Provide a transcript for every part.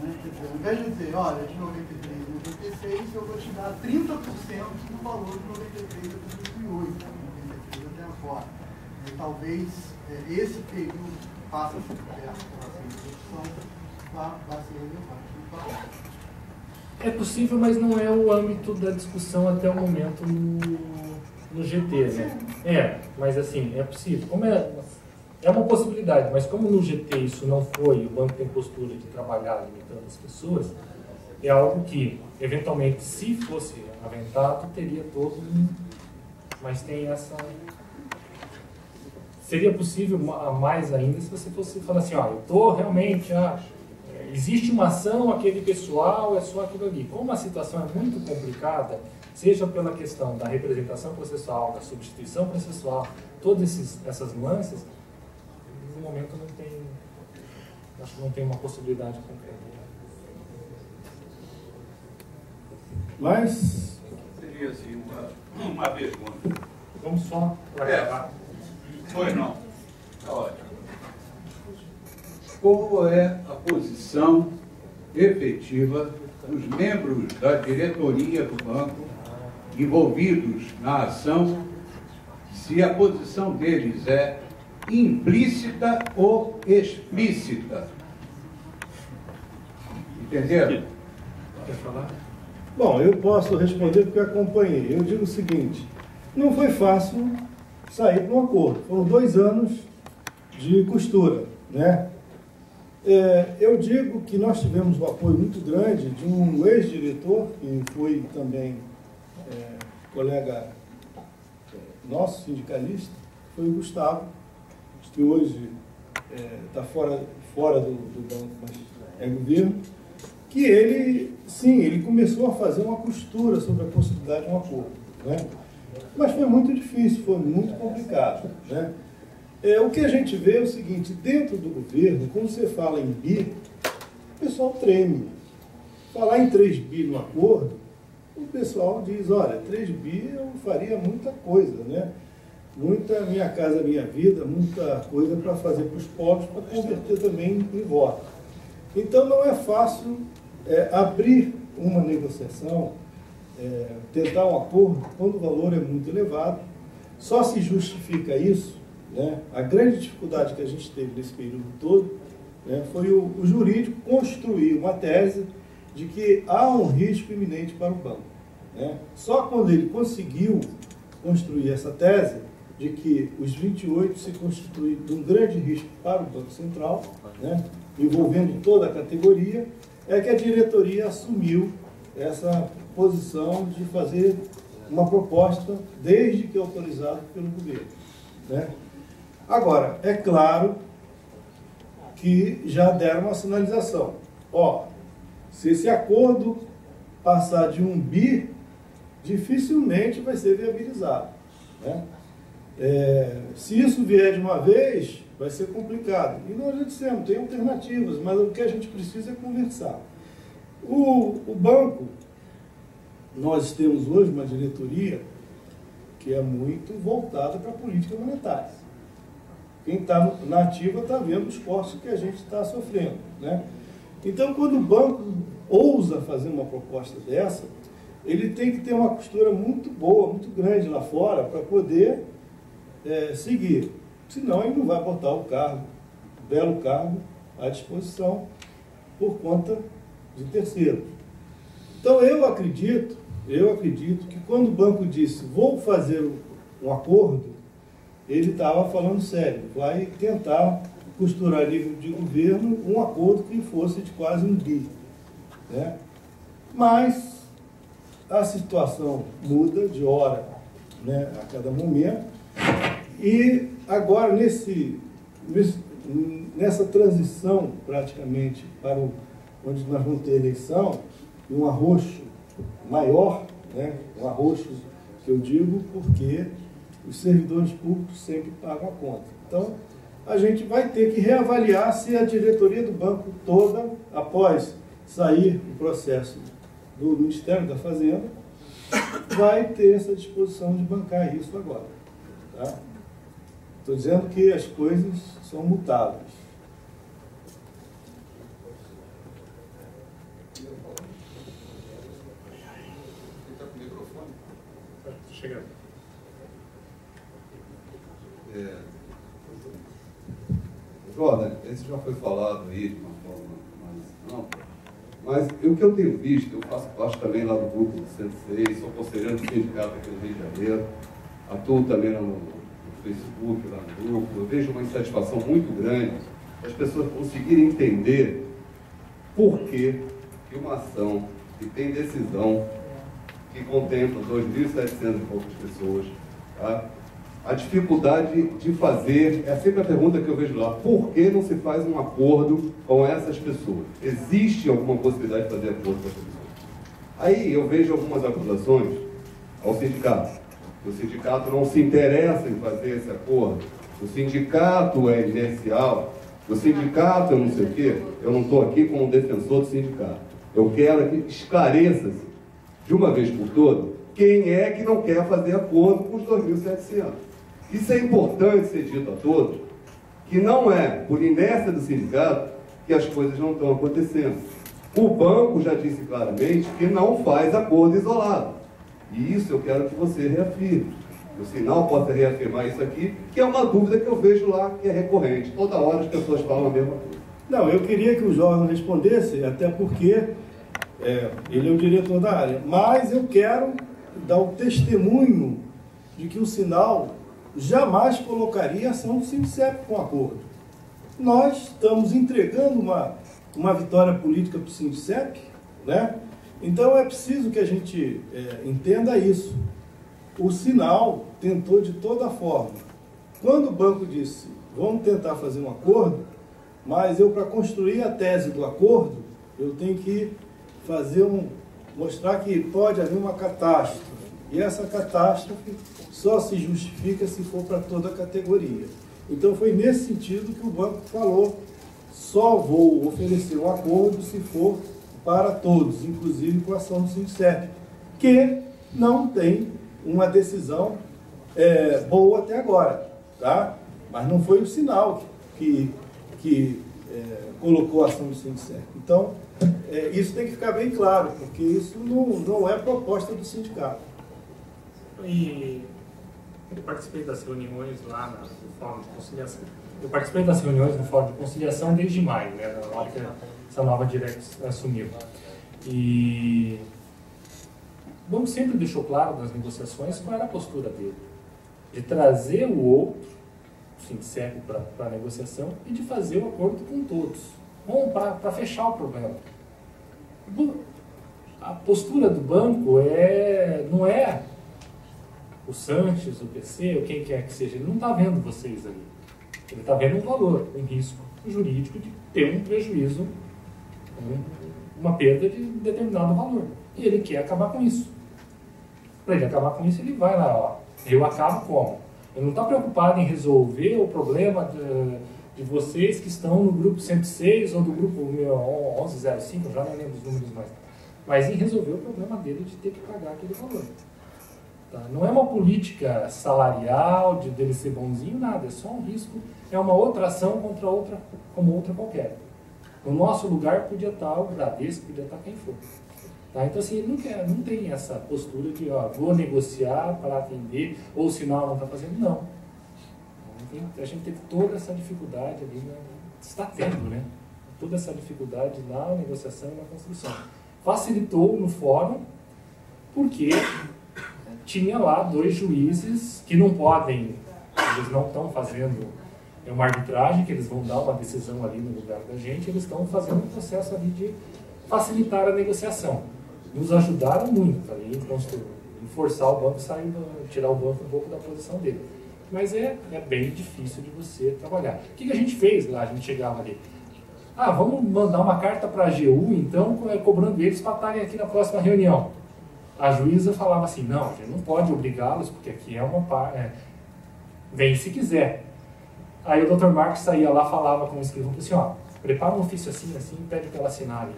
Né? Quer dizer, ao invés de dizer, olha, de 93 a 96, eu vou te dar 30% do valor de 93 a 2008, 93 até agora. E talvez esse período faça essa redução vai ser relevante. É possível, mas não é o âmbito da discussão até o momento no GT, né? Mas assim, é possível. Como é uma possibilidade, mas como no GT isso não foi, o banco tem postura de trabalhar limitando as pessoas, é algo que, eventualmente, se fosse aventado, teria todo um... Mas tem essa... Seria possível mais ainda se você fosse falar assim, ó, eu estou realmente... existe uma ação, aquele pessoal, é só aquilo ali. Como a situação é muito complicada, seja pela questão da representação processual, da substituição processual, todas essas nuances, no momento não tem, acho que não tem uma possibilidade concreta. Mas seria assim uma pergunta. Vamos só para acabar. Pois não. Está ótimo. Qual é a posição efetiva dos membros da diretoria do banco envolvidos na ação, se a posição deles é implícita ou explícita? Entenderam? Quer falar? Bom, eu posso responder porque acompanhei. Eu digo o seguinte, não foi fácil sair para um acordo. Foram 2 anos de costura, né? Eu digo que nós tivemos um apoio muito grande de um ex-diretor, que foi também colega nosso, sindicalista, foi o Gustavo, que hoje está fora do banco, mas é governo, que ele, sim, ele começou a fazer uma costura sobre a possibilidade de um acordo, né? Mas foi muito difícil, foi muito complicado, né? O que a gente vê é o seguinte, dentro do governo, quando você fala em bi, o pessoal treme. Falar em 3 bi no acordo, o pessoal diz, olha, 3 bi eu faria muita coisa, né? Muita Minha Casa Minha Vida, muita coisa para fazer para os pobres, para converter também em voto. Então não é fácil abrir uma negociação, tentar um acordo, quando o valor é muito elevado. Só se justifica isso, né? A grande dificuldade que a gente teve nesse período todo, né, foi o jurídico construir uma tese de que há um risco iminente para o banco, né? Só quando ele conseguiu construir essa tese de que os 28 se constituem de um grande risco para o Banco Central, né, envolvendo toda a categoria, é que a diretoria assumiu essa posição de fazer uma proposta desde que autorizado pelo governo, né? Agora, é claro que já deram uma sinalização. Ó, se esse acordo passar de 1 bi, dificilmente vai ser viabilizado, né? Se isso vier de uma vez, vai ser complicado. E nós já dissemos, tem alternativas, mas o que a gente precisa é conversar. O banco, nós temos hoje uma diretoria que é muito voltada para a política monetária. Quem está na ativa está vendo os cortes que a gente está sofrendo, né? Então, quando o banco ousa fazer uma proposta dessa, ele tem que ter uma costura muito boa, muito grande lá fora, para poder seguir. Senão, ele não vai botar o belo cargo, à disposição por conta de terceiro. Então, eu acredito que quando o banco disse, vou fazer um acordo, ele estava falando sério, vai tentar costurar a nível de governo um acordo que fosse de quase 1 bi, né? Mas a situação muda de hora, né, a cada momento, e agora nessa transição praticamente para onde nós vamos ter eleição, um arroxo maior, né, um arroxo que eu digo porque os servidores públicos sempre pagam a conta. Então, a gente vai ter que reavaliar se a diretoria do banco toda, após sair o processo do Ministério da Fazenda, vai ter essa disposição de bancar isso agora. Tá? Estou dizendo que as coisas são mutáveis. Chega. Jordan, esse já foi falado aí de uma forma mais ampla, mas o que eu tenho visto, eu faço parte também lá do grupo do 106, sou conselheiro do sindicato aqui no Rio de Janeiro, atuo também no Facebook, lá no grupo, eu vejo uma insatisfação muito grande as pessoas conseguirem entender por que uma ação que tem decisão, que contempla 2.700 e poucas pessoas, tá? A dificuldade de fazer, é sempre a pergunta que eu vejo lá, por que não se faz um acordo com essas pessoas? Existe alguma possibilidade de fazer acordo com essas pessoas? Aí eu vejo algumas acusações ao sindicato. O sindicato não se interessa em fazer esse acordo, o sindicato é inercial, o sindicato é não sei o quê. Eu não estou aqui como defensor do sindicato. Eu quero que esclareça-se, de uma vez por todas, quem é que não quer fazer acordo com os 2.700. Isso é importante ser dito a todos, que não é por inércia do sindicato que as coisas não estão acontecendo. O banco já disse claramente que não faz acordo isolado. E isso eu quero que você reafirme. O Sinal possa reafirmar isso aqui, que é uma dúvida que eu vejo lá, que é recorrente. Toda hora as pessoas falam a mesma coisa. Não, eu queria que o Jorge respondesse, até porque ele é o diretor da área. Mas eu quero dar o testemunho de que o Sinal jamais colocaria ação do Sindicep com acordo. Nós estamos entregando uma vitória política para o Sindicep, né? Então é preciso que a gente entenda isso. O Sinal tentou de toda forma. Quando o banco disse, vamos tentar fazer um acordo, mas para construir a tese do acordo, eu tenho que mostrar que pode haver uma catástrofe. E essa catástrofe só se justifica se for para toda a categoria. Então foi nesse sentido que o banco falou, só vou oferecer um acordo se for para todos, inclusive com a ação do Sindicep, que não tem uma decisão boa até agora, tá? Mas não foi o Sinal que colocou a ação do Sindicep. Então, isso tem que ficar bem claro, porque isso não é proposta do sindicato. E eu participei das reuniões lá no Fórum de Conciliação. Eu participei das reuniões no Fórum de Conciliação desde maio, né, na hora que essa nova direção assumiu. E o banco sempre deixou claro nas negociações qual era a postura dele. De trazer o outro, o Sindicep, para a negociação e de fazer o acordo com todos. Bom, para fechar o problema. A postura do banco não é o Sanches, o PC, ou quem quer que seja, ele não está vendo vocês ali. Ele está vendo um valor, um risco jurídico de ter um prejuízo, uma perda de determinado valor. E ele quer acabar com isso. Para ele acabar com isso, ele vai lá, ó. Eu acabo como? Ele não está preocupado em resolver o problema de vocês que estão no grupo 106 ou do grupo 1105, já não lembro os números mais. Mas em resolver o problema dele de ter que pagar aquele valor. Tá? Não é uma política salarial, dele ser bonzinho, nada. É só um risco, é uma outra ação contra outra, como outra qualquer. No nosso lugar podia estar o Bradesco, podia estar quem for. Tá? Então, assim, não tem essa postura de, vou negociar para atender, ou o Sinal não está fazendo, não. A gente teve toda essa dificuldade ali, está tendo, né? Toda essa dificuldade na negociação e na construção. Facilitou no fórum, porque tinha lá 2 juízes que não podem, eles não estão fazendo uma arbitragem, que eles vão dar uma decisão ali no lugar da gente, eles estão fazendo um processo ali de facilitar a negociação. Nos ajudaram muito ali em forçar o banco a tirar o banco um pouco da posição dele. Mas é bem difícil de você trabalhar. O que a gente fez lá? A gente chegava ali. Vamos mandar uma carta para a AGU, então, cobrando eles para estarem aqui na próxima reunião. A juíza falava assim, não, a gente não pode obrigá-los, porque aqui é uma parte. Vem se quiser. Aí o Dr. Marcos saía lá, falava com o escrivão, assim, prepara um ofício assim, e pede para ela assinar ali.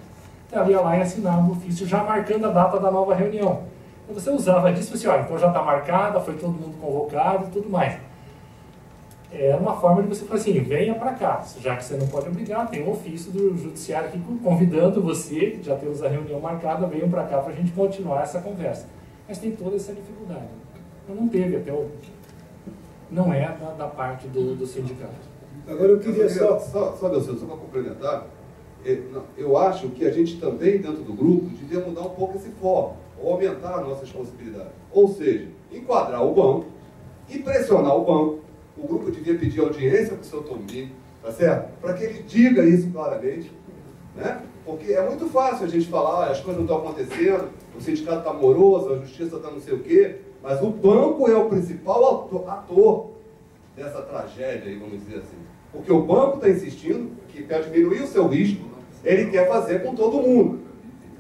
Então ela ia lá e assinava um ofício, já marcando a data da nova reunião. Então você usava disso, assim, então já está marcada, foi todo mundo convocado e tudo mais. Era uma forma de você falar assim, venha para cá, já que você não pode obrigar, tem um ofício do judiciário aqui convidando você, já temos a reunião marcada, venham para cá para a gente continuar essa conversa. Mas tem toda essa dificuldade. não teve até o... Não é da parte do sindicato. Agora eu queria Só para complementar, eu acho que a gente também, dentro do grupo, devia mudar um pouco esse foco, ou aumentar a nossa responsabilidade. Ou seja, enquadrar o banco e pressionar o banco. O grupo devia pedir audiência para o seu Tombini, tá certo? Para que ele diga isso claramente, né? Porque é muito fácil a gente falar, as coisas não estão acontecendo, o sindicato está moroso, a justiça está não sei o quê, mas o banco é o principal ator dessa tragédia, aí, vamos dizer assim. Porque o banco está insistindo que quer diminuir o seu risco, ele quer fazer com todo mundo.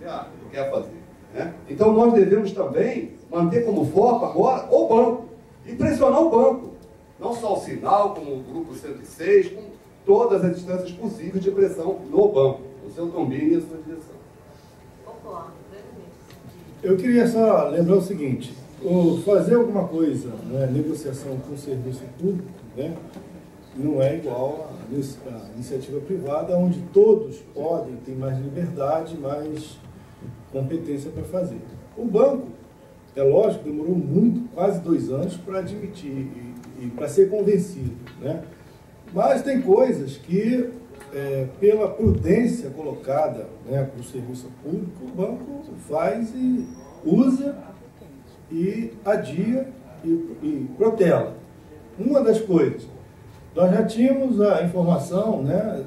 Ele quer fazer, né? Então nós devemos também manter como foco agora o banco e pressionar o banco. Não só o Sinal, como o Grupo 106, com todas as instâncias possíveis de pressão no banco, o seu Tombini e a sua direção. Concordo, Eu queria só lembrar o seguinte, fazer alguma coisa, né, negociação com o serviço público, né, não é igual à iniciativa privada, onde todos podem ter mais liberdade, mais competência para fazer. O banco, é lógico, demorou muito, quase 2 anos, para admitir e para ser convencido, né? Mas tem coisas que, pela prudência colocada, né, para o serviço público, o banco faz e usa e adia e protela. Uma das coisas, nós já tínhamos a informação, né,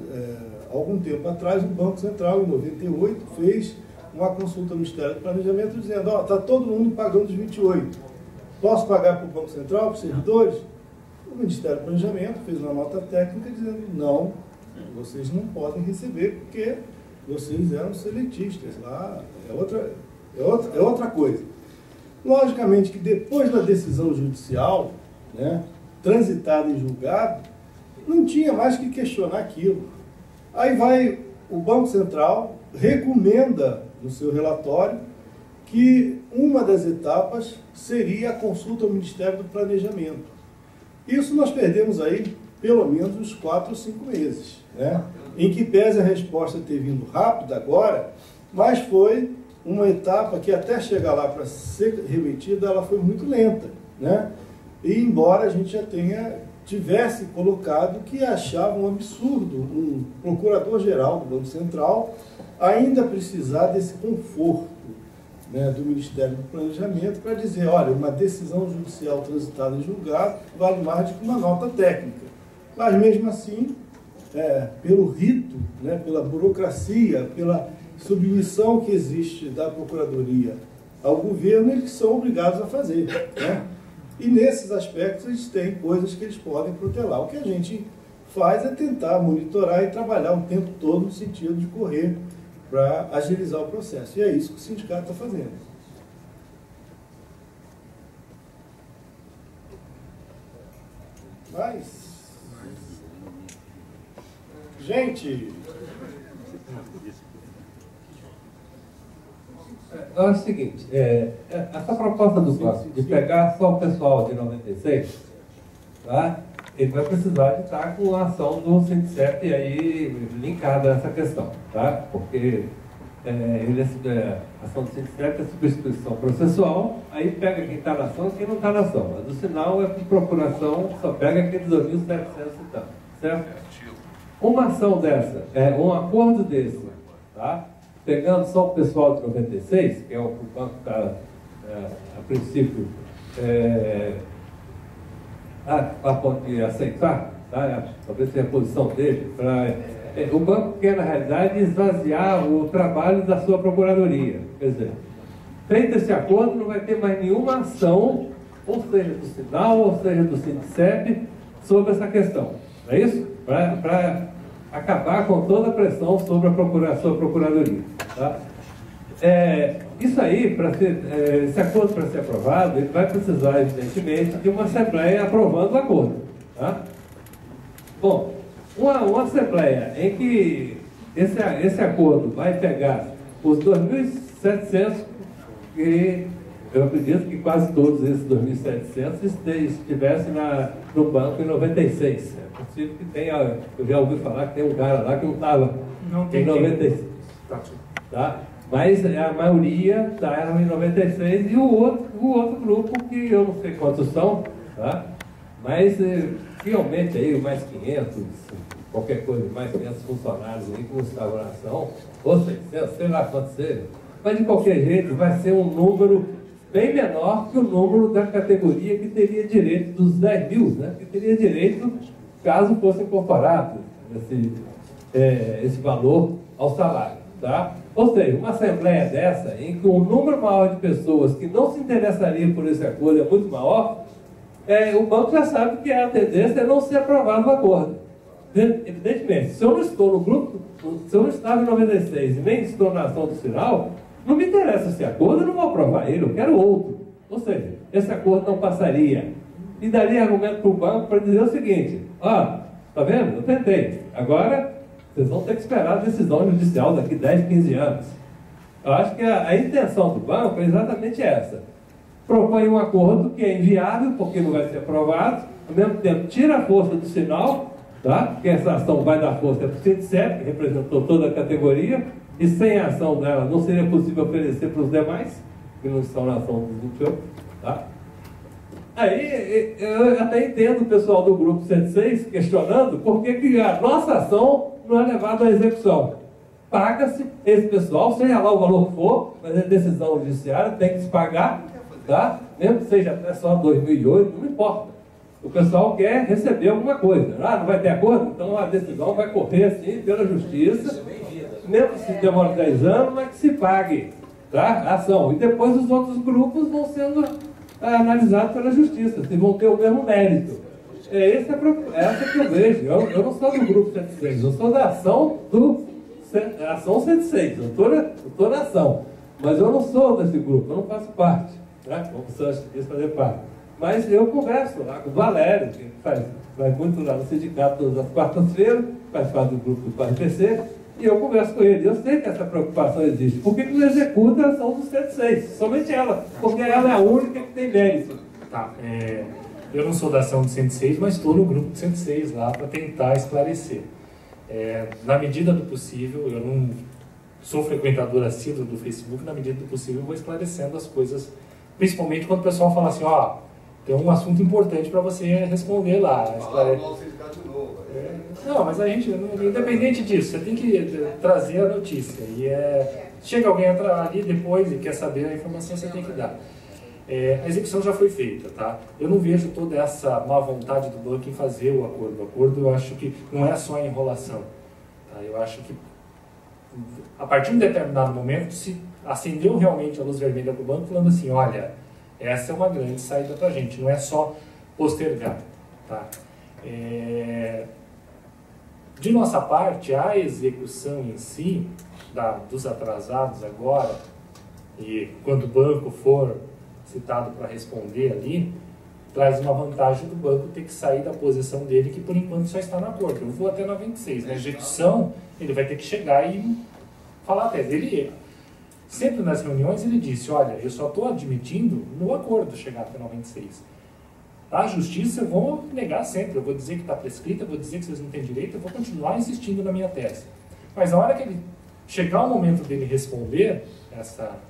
algum tempo atrás, o Banco Central, em 98, fez uma consulta no Ministério do Planejamento dizendo, está todo mundo pagando os 28. Posso pagar para o Banco Central, para os servidores? O Ministério do Planejamento fez uma nota técnica dizendo, não, vocês não podem receber porque vocês eram seletistas. Lá é outra coisa. Logicamente que depois da decisão judicial, né, transitada em julgado, não tinha mais que questionar aquilo. Aí vai o Banco Central, recomenda no seu relatório que uma das etapas seria a consulta ao Ministério do Planejamento. Isso nós perdemos aí pelo menos uns 4 ou 5 meses, né? Em que pese a resposta ter vindo rápida agora, mas foi uma etapa que até chegar lá para ser remetida, ela foi muito lenta, né? E embora a gente já tivesse colocado que achava um absurdo um procurador-geral do Banco Central ainda precisar desse conforto, né, do Ministério do Planejamento para dizer, olha, uma decisão judicial transitada em julgado vale mais do que uma nota técnica. Mas mesmo assim, pelo rito, né, pela burocracia, pela submissão que existe da Procuradoria ao governo, eles são obrigados a fazer, né? E nesses aspectos eles têm coisas que eles podem protelar. O que a gente faz é tentar monitorar e trabalhar o tempo todo no sentido de correr para agilizar o processo. E é isso que o sindicato está fazendo. Mas... gente... É o seguinte, essa proposta do banco de pegar só o pessoal de 96, tá? Ele vai precisar de estar com a ação do Sindicep aí linkada a essa questão, tá? Porque a ação do Sindicep é substituição processual, aí pega quem está na ação e quem não está na ação. A do Sinal é por procuração, só pega aqueles 2.700 e tanto, certo? Uma ação dessa, um acordo desse, tá? Pegando só o pessoal de 96, que é o que o banco está, a princípio, pode aceitar, tá? Talvez seja a posição dele, o banco quer, na realidade, esvaziar o trabalho da sua procuradoria. Quer dizer, feito esse acordo, não vai ter mais nenhuma ação, ou seja do Sinal, ou seja do Sindicep, sobre essa questão. Não é isso? Para acabar com toda a pressão sobre a sua procuradoria. Tá? Isso aí, esse acordo para ser aprovado, ele vai precisar, evidentemente, de uma Assembleia aprovando o acordo. Tá? Bom, uma Assembleia em que esse acordo vai pegar os 2.700, que eu acredito que quase todos esses 2.700 estivessem no banco em 96. É possível que tenha, eu já ouvi falar que tem um cara lá que não estava em 96. Tá? Mas a maioria está em 96 e o outro grupo, que eu não sei quantos são, tá? Mas realmente aí mais 500, qualquer coisa, mais 500 funcionários aí com instauração, ou 600, sei lá quanto seja. Mas de qualquer jeito vai ser um número bem menor que o número da categoria que teria direito dos 10 mil, né? Que teria direito caso fosse incorporado esse valor ao salário, tá? Ou seja, uma assembleia dessa, em que um número maior de pessoas que não se interessariam por esse acordo é muito maior, o banco já sabe que a tendência é não ser aprovado o acordo. Evidentemente, se eu não estou no grupo, se eu não estava em 96 e nem estou na ação do sinal, não me interessa esse acordo, eu não vou aprovar ele, eu quero outro. Ou seja, esse acordo não passaria. E daria argumento para o banco para dizer o seguinte: tá vendo? Eu tentei. Agora, vocês vão ter que esperar a decisão judicial daqui 10, 15 anos. Eu acho que a intenção do banco é exatamente essa. Propõe um acordo que é inviável, porque não vai ser aprovado, ao mesmo tempo tira a força do sinal, tá? Porque essa ação vai dar força para o CITSEP, que representou toda a categoria, e sem a ação dela não seria possível oferecer para os demais, que não estão na ação dos 28, tá? Aí eu até entendo o pessoal do grupo 106 questionando por que a nossa ação não é levada à execução. Paga-se esse pessoal, seja lá o valor que for, mas é decisão judiciária, tem que se pagar, tá? Mesmo que seja até só 2008, não importa. O pessoal quer receber alguma coisa. Não vai ter acordo? Então a decisão vai correr assim pela justiça, mesmo que se demore 10 anos, mas que se pague, tá? A ação. E depois os outros grupos vão sendo analisados pela justiça, se vão ter o mesmo mérito. Essa que eu vejo. Eu não sou do grupo 106, eu sou da ação ação 106, eu estou na ação. Mas eu não sou desse grupo, eu não faço parte, né? Como você quis fazer parte. Mas eu converso lá com o Valério, que vai muito lá no sindicato todas as quartas-feiras, faz parte do grupo do PARPC, e eu converso com ele. Eu sei que essa preocupação existe. Por que não executa a ação dos 106? Somente ela, porque ela é a única que tem mérito. Tá, eu não sou da ação do 106, mas estou no grupo do 106 lá para tentar esclarecer. Na medida do possível, eu não sou frequentador assíduo do Facebook, na medida do possível eu vou esclarecendo as coisas, principalmente quando o pessoal fala assim, tem um assunto importante para você responder lá. Não, mas a gente, independente disso, você tem que trazer a notícia. E chega alguém ali depois e quer saber a informação, você tem que dar. A execução já foi feita, tá? Eu não vejo toda essa má vontade do banco em fazer o acordo. O acordo, eu acho que não é só enrolação. Tá? Eu acho que, a partir de um determinado momento, se acendeu realmente a luz vermelha para o banco, falando assim, olha, essa é uma grande saída para a gente, não é só postergar, tá? De nossa parte, a execução em si, dos atrasados agora, e quando o banco for citado para responder ali, traz uma vantagem do banco ter que sair da posição dele, que por enquanto só está no acordo. Eu vou até 96. Na execução, ele vai ter que chegar e falar até dele. Sempre nas reuniões ele disse, olha, eu só estou admitindo no acordo chegar até 96. A justiça eu vou negar sempre, eu vou dizer que está prescrita, eu vou dizer que vocês não têm direito, eu vou continuar insistindo na minha tese. Mas na hora que ele chegar o momento dele responder essa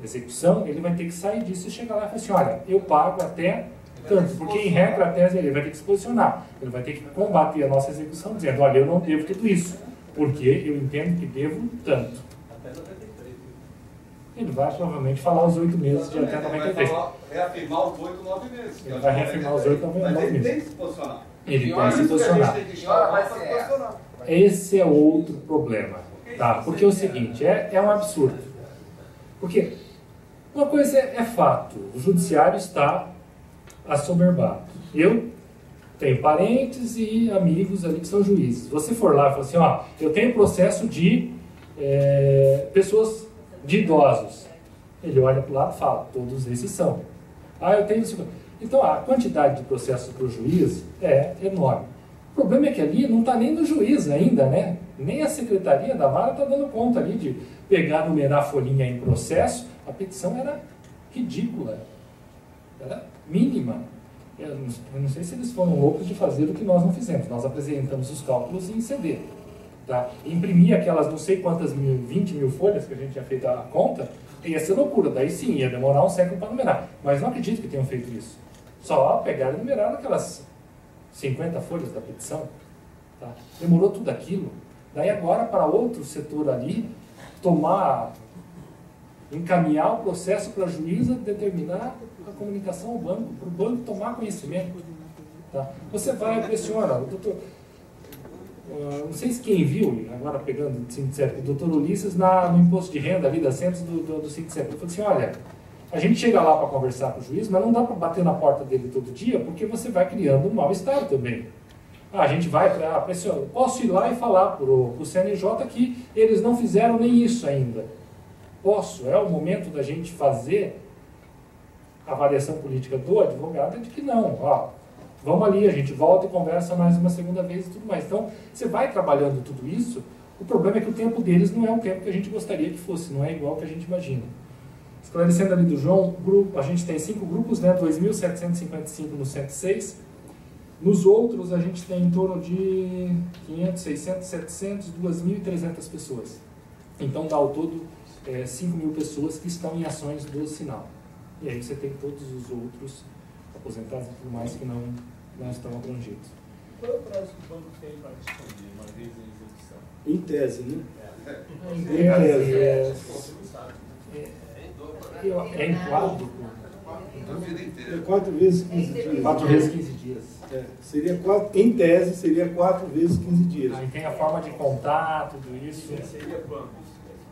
execução, ele vai ter que sair disso e chegar lá e falar assim, olha, eu pago até tanto, porque em regra a tese ele vai ter que se posicionar, ele vai ter que combater a nossa execução dizendo, olha, eu não devo tudo isso, porque eu entendo que devo tanto. Ele vai provavelmente falar os 8 meses de até 93. Vai reafirmar os 8, 9 meses. Ele vai reafirmar os 8, 9 meses. Mas ele tem que se posicionar. Ele tem que se posicionar. Esse é outro problema. Tá? Porque é o seguinte, é um absurdo. Porque uma coisa é fato, o judiciário está assoberbado. Eu tenho parentes e amigos ali que são juízes. Você for lá e falar assim, eu tenho processo de pessoas, de idosos. Ele olha para o lado e fala, todos esses são. Eu tenho isso. Então a quantidade de processos para o juiz é enorme. O problema é que ali não está nem no juiz ainda, né? Nem a secretaria da vara está dando conta ali de pegar, numerar a folhinha em processo. A petição era ridícula, era mínima. Eu não sei se eles foram loucos de fazer o que nós não fizemos. Nós apresentamos os cálculos em CD. tá? Imprimir aquelas não sei quantas 20 mil folhas que a gente tinha feito a conta, ia ser loucura. Daí sim, ia demorar um século para numerar. Mas não acredito que tenham feito isso. Só pegaram e numeraram aquelas 50 folhas da petição. Tá? Demorou tudo aquilo. Daí agora para outro setor ali, encaminhar o processo para a juíza, determinar a comunicação ao banco, para o banco tomar conhecimento. Tá? Você vai e questiona, o doutor, não sei se quem viu, agora pegando o Sindicep, o doutor Ulisses no imposto de renda ali das centros do Sindicep, ele falou assim, olha, a gente chega lá para conversar com o juiz, mas não dá para bater na porta dele todo dia, porque você vai criando um mal-estar também. A gente vai pressionar. Posso ir lá e falar para o CNJ que eles não fizeram nem isso ainda. Posso, é o momento da gente fazer a avaliação política do advogado de que não, vamos ali, a gente volta e conversa mais uma segunda vez e tudo mais. Então, você vai trabalhando tudo isso, o problema é que o tempo deles não é o tempo que a gente gostaria que fosse, não é igual que a gente imagina. Esclarecendo ali do João, a gente tem 5 grupos, né, 2.755 no 106, nos outros a gente tem em torno de 500, 600, 700, 2.300 pessoas. Então dá ao todo 5 mil pessoas que estão em ações do sinal. E aí você tem todos os outros aposentados e tudo mais que não estão abrangidos. Qual é o prazo que o banco tem para responder uma vez em execução? Em tese, né? É em quadro. É 4 vezes 15 dias. 4 vezes 15 dias. Seria em tese, seria 4 vezes 15 dias. Aí tem a forma de contar, tudo isso. Seria quando?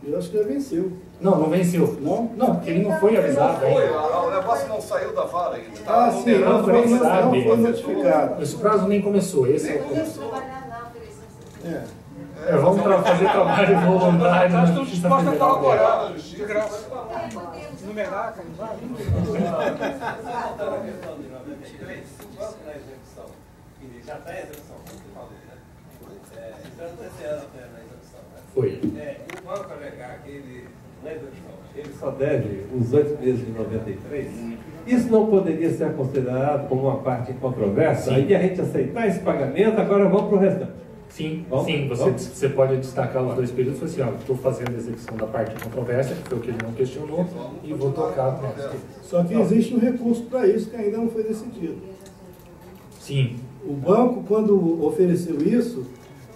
Eu acho que já venceu. Não venceu. Não? Não, porque ele não foi avisado ainda. O negócio não saiu da vara ainda. Sim, não foi notificado. Esse prazo nem começou, esse é o ponto. É. Vamos fazer trabalho voluntário na Nós Justiça estamos dispostos a Federal. colaborar, de graça. Numerar, cara, vai. Já está em execução, como você falou, né? Então, esse ano até na execução, né? Foi. E o banco alegar que ele, na execução, ele só deve os 8 meses de 93, isso não poderia ser considerado como uma parte em controvérsia? Aí a gente aceitar esse pagamento, agora vamos para o restante. Sim, Vamos? sim, você pode destacar os 2 períodos e falar assim, estou fazendo a execução da parte de controvérsia, que foi o que ele não questionou, e vou tocar o resto. Só que existe um recurso para isso que ainda não foi decidido. Sim. O banco, quando ofereceu isso,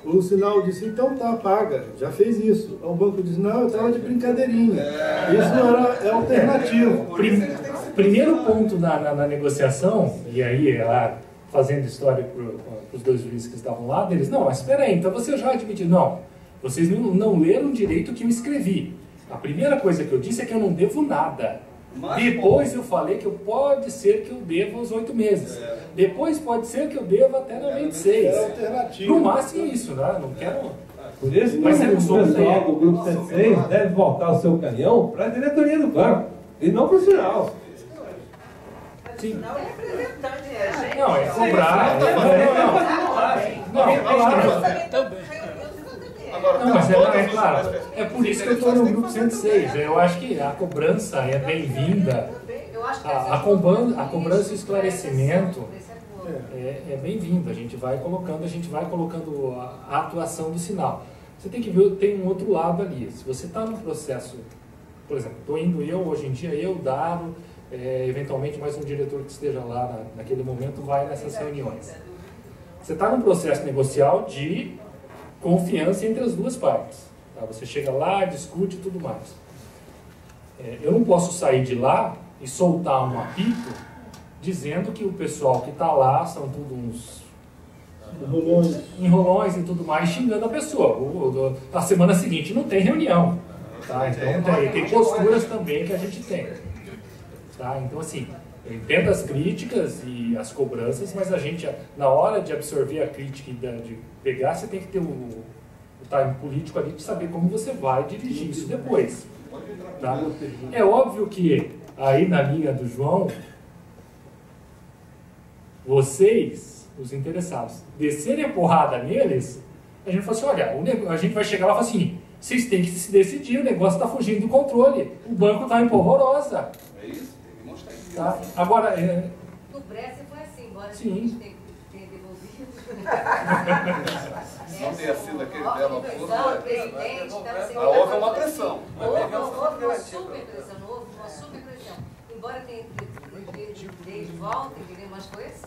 o sinal disse, então tá, paga, já fez isso. O banco disse, não, eu estava de brincadeirinha. Isso não era alternativo. Primeiro ponto na negociação, e aí lá fazendo história para os 2 juízes que estavam lá, deles, não, mas espera aí, então você já admitiu. Não, vocês não leram direito o que eu escrevi. A primeira coisa que eu disse é que eu não devo nada. Depois eu falei que pode ser que eu deva os 8 meses. Depois pode ser que eu deva até 96. É alternativo. No máximo isso, né? Não quero... Por isso que Mas o você não pessoal do Grupo 106 deve voltar o seu canhão para a diretoria do banco e não para o sinal. Sim. Não é representante, é a gente. Não, é cobrar. Não, mas é claro. É por isso que eu estou no Grupo 106. Eu acho que a cobrança é bem-vinda. A cobrança e o esclarecimento é bem-vindo. A gente vai colocando a atuação do sinal. Você tem que ver, tem um outro lado ali. Se você está num processo, por exemplo, estou indo hoje em dia, Daro, eventualmente mais um diretor que esteja lá naquele momento vai nessas reuniões. Você está num processo negocial de confiança entre as duas partes. Tá? Você chega lá, discute e tudo mais. Eu não posso sair de lá e soltar um apito dizendo que o pessoal que está lá são tudo uns enrolões e tudo mais, xingando a pessoa. Na semana seguinte não tem reunião. Tá? Então tem posturas também que a gente tem. Tá? Então assim, eu entendo as críticas e as cobranças, mas a gente, na hora de absorver a crítica e de pegar, você tem que ter o time político ali de saber como você vai dirigir isso depois. Tá? É óbvio que aí na linha do João, vocês, os interessados, descerem a porrada neles, a gente fala assim, olha, a gente vai chegar lá e falar assim, vocês têm que se decidir, o negócio está fugindo do controle, o banco está em polvorosa. É isso, tem que mostrar isso. Tá? Agora, No Bressa foi assim, embora sim. a gente tenha devolvido. Não tenha sido aquele belo acordo. Presidente, Houve uma pressão. Houve uma super pressão, houve uma super pressão. Embora tenha desde volta, entendeu umas coisas,